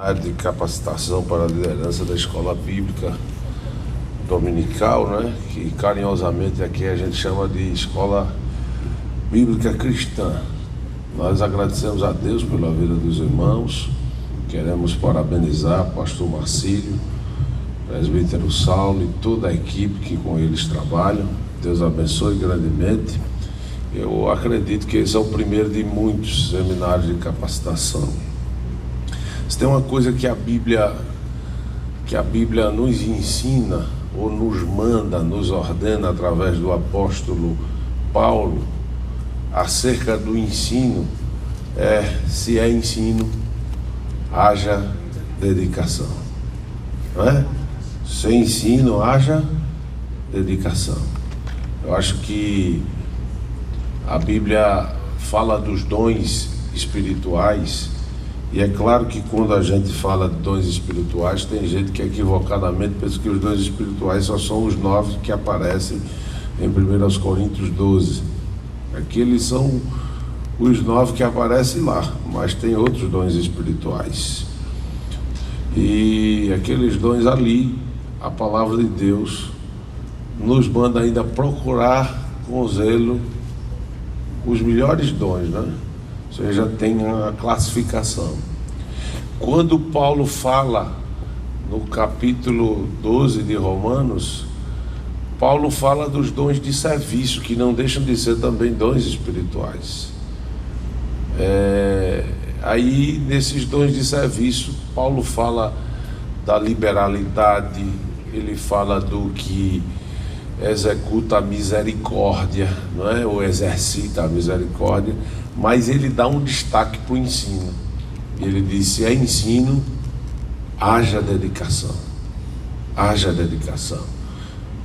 área de capacitação para a liderança da escola bíblica dominical, né? Que carinhosamente aqui a gente chama de escola bíblica cristã. Nós agradecemos a Deus pela vida dos irmãos, queremos parabenizar o pastor Marcílio, presbítero Saulo e toda a equipe que com eles trabalham. Deus abençoe grandemente. Eu acredito que esse é o primeiro de muitos seminários de capacitação. Se tem uma coisa que a Bíblia nos ensina, ou nos manda, nos ordena através do apóstolo Paulo, acerca do ensino, se é ensino, haja dedicação. Não é? Se ensino, haja dedicação. Eu acho que a Bíblia fala dos dons espirituais, e é claro que quando a gente fala de dons espirituais, tem gente que equivocadamente pensa que os dons espirituais só são os 9 que aparecem em 1 Coríntios 12. Aqueles são os 9 que aparecem lá, mas tem outros dons espirituais. E aqueles dons ali, a palavra de Deus nos manda ainda procurar com zelo os melhores dons, né? Ou seja, tem a classificação. Quando Paulo fala no capítulo 12 de Romanos, Paulo fala dos dons de serviço, que não deixam de ser também dons espirituais. Aí, nesses dons de serviço, Paulo fala da liberalidade, ele fala do que executa a misericórdia, não é? Ou exercita a misericórdia, mas ele dá um destaque para o ensino. Ele diz: se é ensino, haja dedicação. Haja dedicação.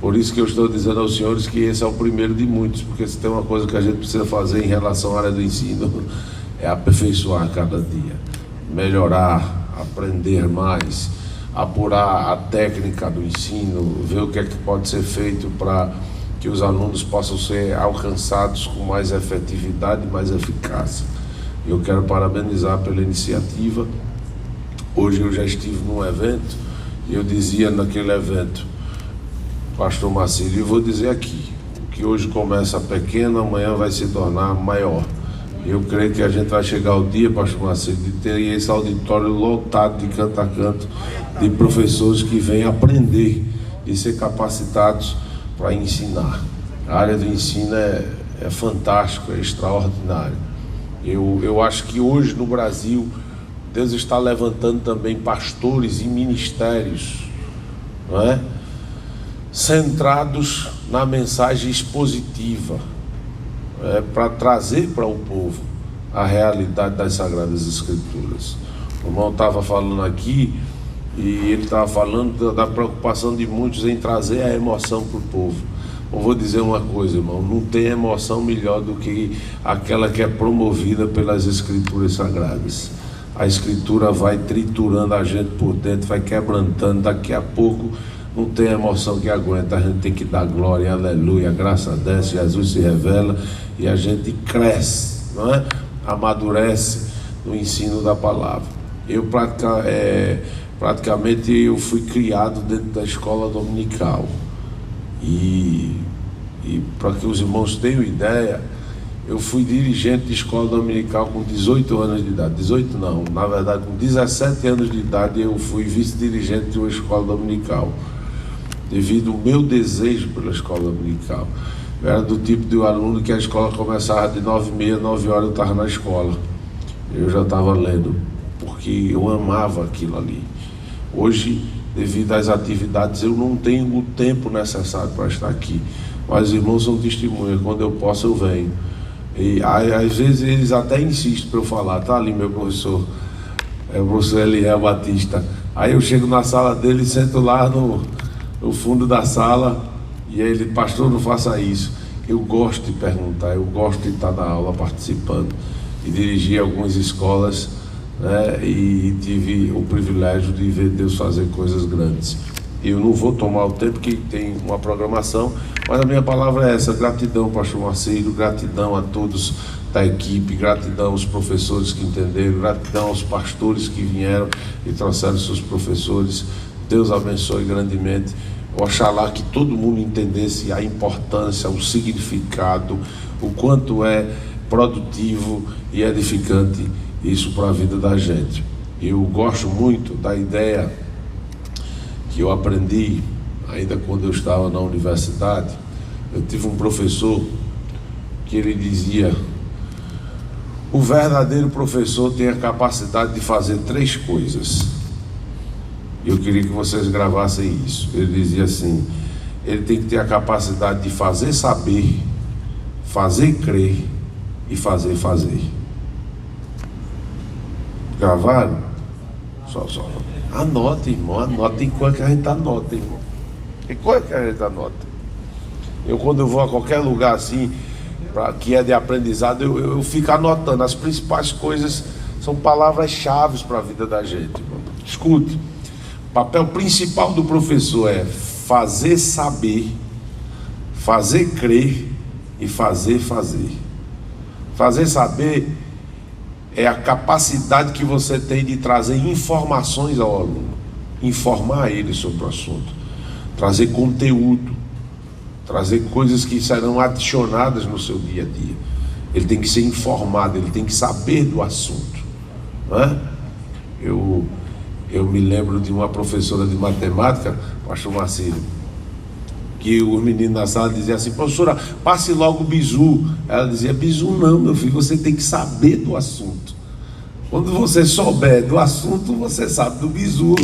Por isso que eu estou dizendo aos senhores que esse é o primeiro de muitos, porque se tem uma coisa que a gente precisa fazer em relação à área do ensino, é aperfeiçoar cada dia, melhorar, aprender mais, apurar a técnica do ensino, ver o que é que pode ser feito para que os alunos possam ser alcançados com mais efetividade e mais eficácia. Eu quero parabenizar pela iniciativa. Hoje eu já estive num evento e eu dizia naquele evento: pastor Marcílio, eu vou dizer aqui, o que hoje começa pequeno, amanhã vai se tornar maior. Eu creio que a gente vai chegar ao dia, pastor Marcílio, de ter esse auditório lotado de canto a canto, de professores que vêm aprender e ser capacitados para ensinar. A área do ensino é fantástico, é extraordinário. Eu acho que hoje no Brasil, Deus está levantando também pastores e ministérios, não é? Centrados na mensagem expositiva, para trazer para o povo a realidade das Sagradas Escrituras. O irmão estava falando aqui, e ele estava falando da preocupação de muitos em trazer a emoção para o povo. Eu vou dizer uma coisa, irmão: não tem emoção melhor do que aquela que é promovida pelas Escrituras Sagradas. A Escritura vai triturando a gente por dentro, vai quebrantando. Daqui a pouco não tem emoção que aguenta. A gente tem que dar glória, aleluia, graça desce, Jesus se revela e a gente cresce, não é? Amadurece no ensino da palavra. Eu praticamente eu fui criado dentro da escola dominical, e para que os irmãos tenham ideia, eu fui dirigente de escola dominical com 18 anos de idade. 18 não, na verdade com 17 anos de idade eu fui vice-dirigente de uma escola dominical, devido ao meu desejo pela escola dominical. Eu era do tipo de aluno que a escola começava de 9h30, 9 horas eu estava na escola. Eu já estava lendo, porque eu amava aquilo ali. Hoje, devido às atividades, eu não tenho o tempo necessário para estar aqui, mas os irmãos são testemunhas. Quando eu posso, eu venho. E às vezes eles até insistem para eu falar: tá ali meu professor, o professor Eliel Batista. Aí eu chego na sala dele e sento lá no fundo da sala, e aí ele: pastor, não faça isso. Eu gosto de perguntar, eu gosto de estar na aula participando, e dirigi algumas escolas, né, e tive o privilégio de ver Deus fazer coisas grandes. Eu não vou tomar o tempo, que tem uma programação, mas a minha palavra é essa: gratidão, pastor Marcílio, gratidão a todos da equipe, gratidão aos professores que entenderam, gratidão aos pastores que vieram e trouxeram seus professores. Deus abençoe grandemente. Oxalá que todo mundo entendesse a importância, o significado, o quanto é produtivo e edificante isso para a vida da gente. Eu gosto muito da ideia que eu aprendi ainda quando eu estava na universidade. Eu tive um professor que ele dizia: o verdadeiro professor tem a capacidade de fazer 3 coisas. Eu queria que vocês gravassem isso. Ele dizia assim: ele tem que ter a capacidade de fazer saber, fazer crer e fazer fazer. Gravaram? Só. Anota, irmão, anota. Tem coisa que a gente anota, irmão. Tem coisa que a gente anota. Quando eu vou a qualquer lugar assim, que é de aprendizado, eu fico anotando. As principais coisas são palavras-chave para a vida da gente, irmão. Escute. O papel principal do professor é fazer saber, fazer crer e fazer fazer. Fazer saber é a capacidade que você tem de trazer informações ao aluno, informar ele sobre o assunto, trazer conteúdo, trazer coisas que serão adicionadas no seu dia a dia. Ele tem que ser informado, ele tem que saber do assunto, não é? Eu me lembro de uma professora de matemática, pastor Marcílio, que os meninos na sala diziam assim: professora, passe logo o bizu. Ela dizia: bizu não, meu filho, você tem que saber do assunto. Quando você souber do assunto, você sabe do bizu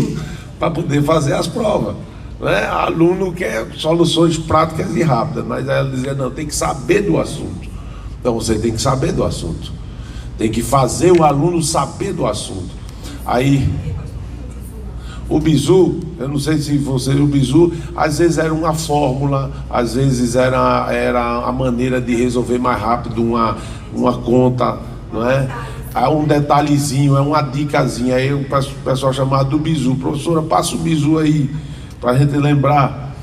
para poder fazer as provas, né? Aluno quer soluções práticas e rápidas, mas ela dizia: não, tem que saber do assunto. Então você tem que saber do assunto, tem que fazer o aluno saber do assunto. Aí o bizu, eu não sei se você, o bizu às vezes era uma fórmula, às vezes era a maneira de resolver mais rápido uma conta, não é? É um detalhezinho, é uma dicasinha. Aí o pessoal chamava do bizu: professora, passa o bizu aí para a gente lembrar.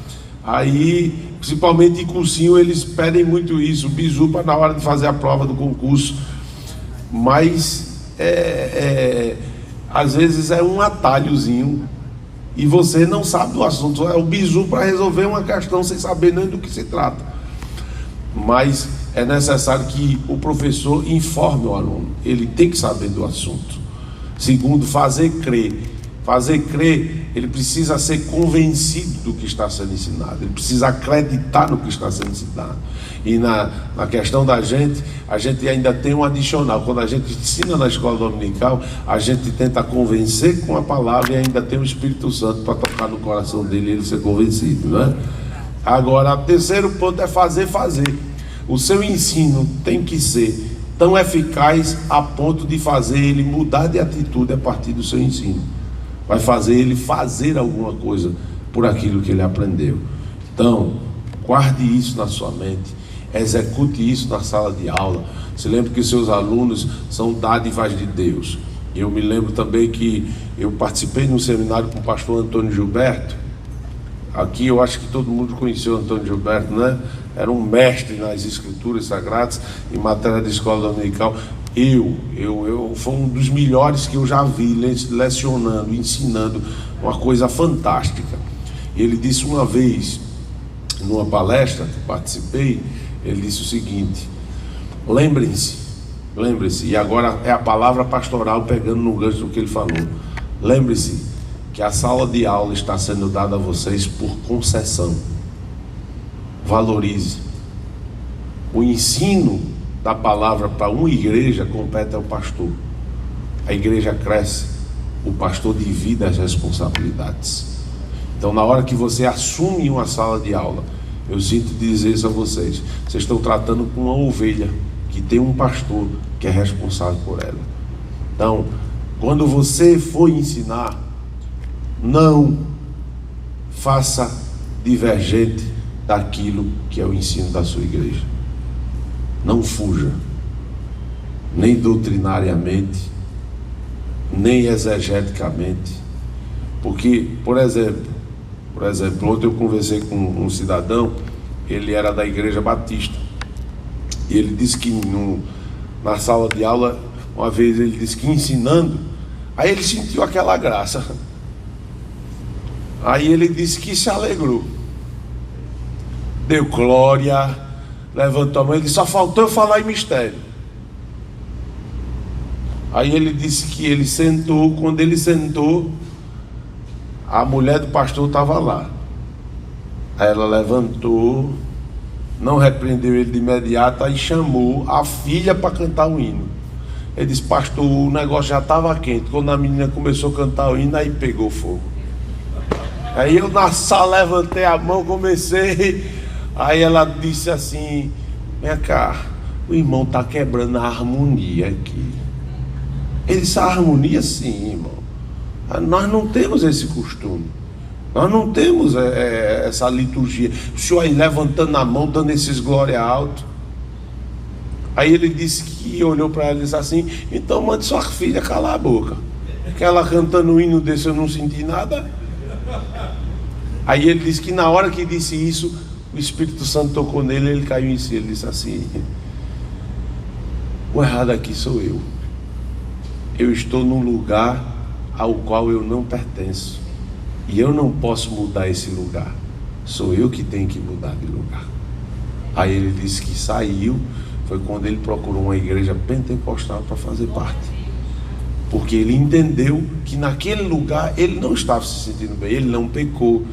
Aí, principalmente em cursinho, eles pedem muito isso, o bizu, para na hora de fazer a prova do concurso. Mas às vezes é um atalhozinho e você não sabe do assunto. É o bizu para resolver uma questão sem saber nem do que se trata. Mas é necessário que o professor informe o aluno, ele tem que saber do assunto. Segundo, fazer crer. Fazer crer, ele precisa ser convencido do que está sendo ensinado, ele precisa acreditar no que está sendo ensinado. E na questão da gente, a gente ainda tem um adicional. Quando a gente ensina na escola dominical, a gente tenta convencer com a palavra e ainda tem o Espírito Santo para tocar no coração dele e ele ser convencido, não é? Agora, o terceiro ponto é fazer fazer. O seu ensino tem que ser tão eficaz a ponto de fazer ele mudar de atitude a partir do seu ensino. Vai fazer ele fazer alguma coisa por aquilo que ele aprendeu. Então, guarde isso na sua mente, execute isso na sala de aula. Se lembre que seus alunos são dádivas de Deus. Eu me lembro também que eu participei de um seminário com o pastor Antônio Gilberto. Aqui eu acho que todo mundo conheceu o Antônio Gilberto, né? Era um mestre nas escrituras sagradas, em matéria de escola dominical. Foi um dos melhores que eu já vi lecionando, ensinando, uma coisa fantástica. Ele disse uma vez, numa palestra que participei, ele disse o seguinte: lembrem-se, e agora é a palavra pastoral pegando no gancho do que ele falou. Lembre-se que a sala de aula está sendo dada a vocês por concessão. Valorize. O ensino da palavra para uma igreja compete ao pastor. A igreja cresce, o pastor divide as responsabilidades. Então, na hora que você assume uma sala de aula, eu sinto dizer isso a vocês: vocês estão tratando com uma ovelha que tem um pastor que é responsável por ela. Então, quando você for ensinar, não faça divergente daquilo que é o ensino da sua igreja. Não fuja, nem doutrinariamente, nem exegeticamente. Porque, por exemplo, ontem eu conversei com um cidadão, ele era da Igreja Batista, e ele disse que na sala de aula, uma vez ele disse que ensinando, aí ele sentiu aquela graça. Aí ele disse que se alegrou, deu glória, levantou a mão, ele só faltou eu falar em mistério. Aí ele disse que ele sentou, quando ele sentou, a mulher do pastor estava lá. Aí ela levantou, não repreendeu ele de imediato, aí chamou a filha para cantar o hino. Ele disse: pastor, o negócio já estava quente. Quando a menina começou a cantar o hino, aí pegou fogo. Aí eu na sala levantei a mão, comecei. Aí ela disse assim: vem cá, o irmão está quebrando a harmonia aqui. Ele disse: a harmonia sim, irmão. Nós não temos esse costume. Nós não temos essa liturgia. O senhor aí levantando a mão, dando esses glória alto. Aí ele disse que olhou para ela e disse assim: então mande sua filha calar a boca, porque ela cantando um hino desse eu não senti nada. Aí ele disse que na hora que disse isso, o Espírito Santo tocou nele, ele caiu em si. Ele disse assim: o errado aqui sou eu. Eu estou num lugar ao qual eu não pertenço, e eu não posso mudar esse lugar. Sou eu que tenho que mudar de lugar. Aí ele disse que saiu. Foi quando ele procurou uma igreja pentecostal para fazer parte, porque ele entendeu que naquele lugar ele não estava se sentindo bem. Ele não pecou,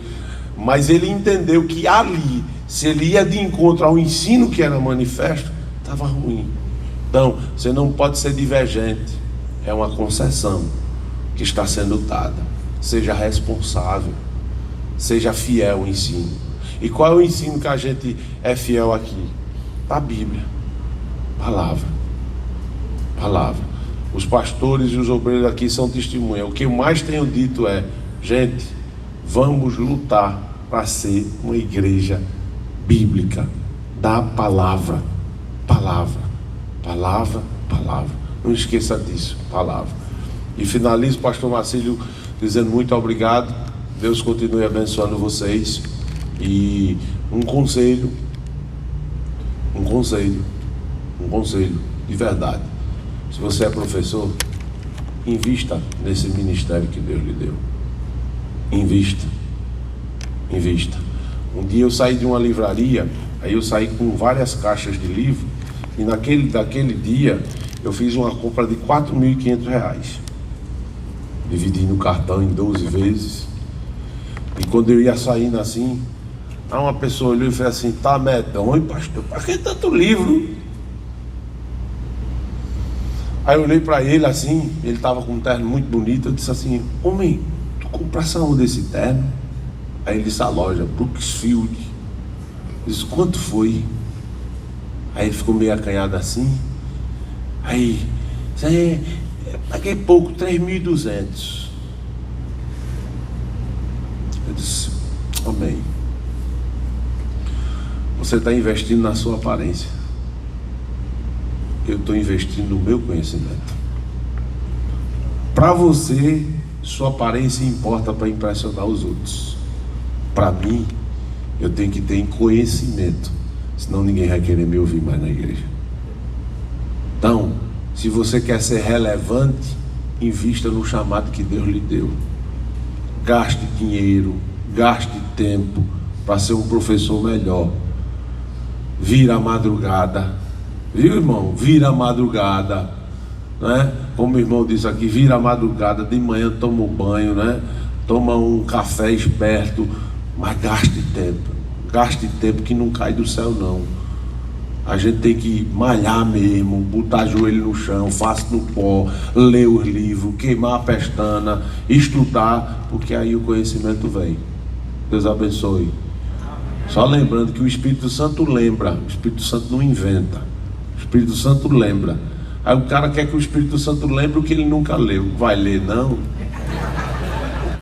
mas ele entendeu que ali, se ele ia de encontro ao ensino que era manifesto, estava ruim. Então você não pode ser divergente. É uma concessão que está sendo dada. Seja responsável, seja fiel ao ensino. E qual é o ensino que a gente é fiel aqui? A Bíblia. Palavra. Palavra. Os pastores e os obreiros aqui são testemunhas. O que eu mais tenho dito é: gente, vamos lutar para ser uma igreja bíblica, da palavra. Palavra. Palavra. Palavra. Não esqueça disso. Palavra. E finalizo, pastor Marcílio, dizendo muito obrigado. Deus continue abençoando vocês. E um conselho de verdade: se você é professor, invista nesse ministério que Deus lhe deu. Invista. Um dia eu saí de uma livraria, aí eu saí com várias caixas de livro, e daquele dia eu fiz uma compra de R$4.500, dividi no cartão em 12 vezes. E quando eu ia saindo assim, uma pessoa olhou e fez assim: tá medonho, pastor, para que tanto livro? Aí eu olhei para ele assim, ele estava com um terno muito bonito. Eu disse assim: homem, tu compraste aonde esse terno? Aí ele disse: a loja Brooksfield. Eu disse: quanto foi? Aí ele ficou meio acanhado assim. Aí, paguei pouco, 3.200. Eu disse: amém. Você está investindo na sua aparência. Eu estou investindo no meu conhecimento. Para você, sua aparência importa para impressionar os outros. Para mim, eu tenho que ter conhecimento, senão ninguém vai querer me ouvir mais na igreja. Então, se você quer ser relevante, invista no chamado que Deus lhe deu. Gaste dinheiro, gaste tempo para ser um professor melhor. Vira a madrugada. Viu, irmão? Vira a madrugada, né? Como o irmão disse aqui, vira a madrugada, de manhã toma um banho, né? Toma um café esperto, mas gaste tempo que não cai do céu não. A gente tem que malhar mesmo, botar joelho no chão, face no pó, ler os livros, queimar a pestana, estudar, porque aí o conhecimento vem. Deus abençoe. Só lembrando que o Espírito Santo lembra, o Espírito Santo não inventa. O Espírito Santo lembra. Aí o cara quer que o Espírito Santo lembre o que ele nunca leu. Vai ler não?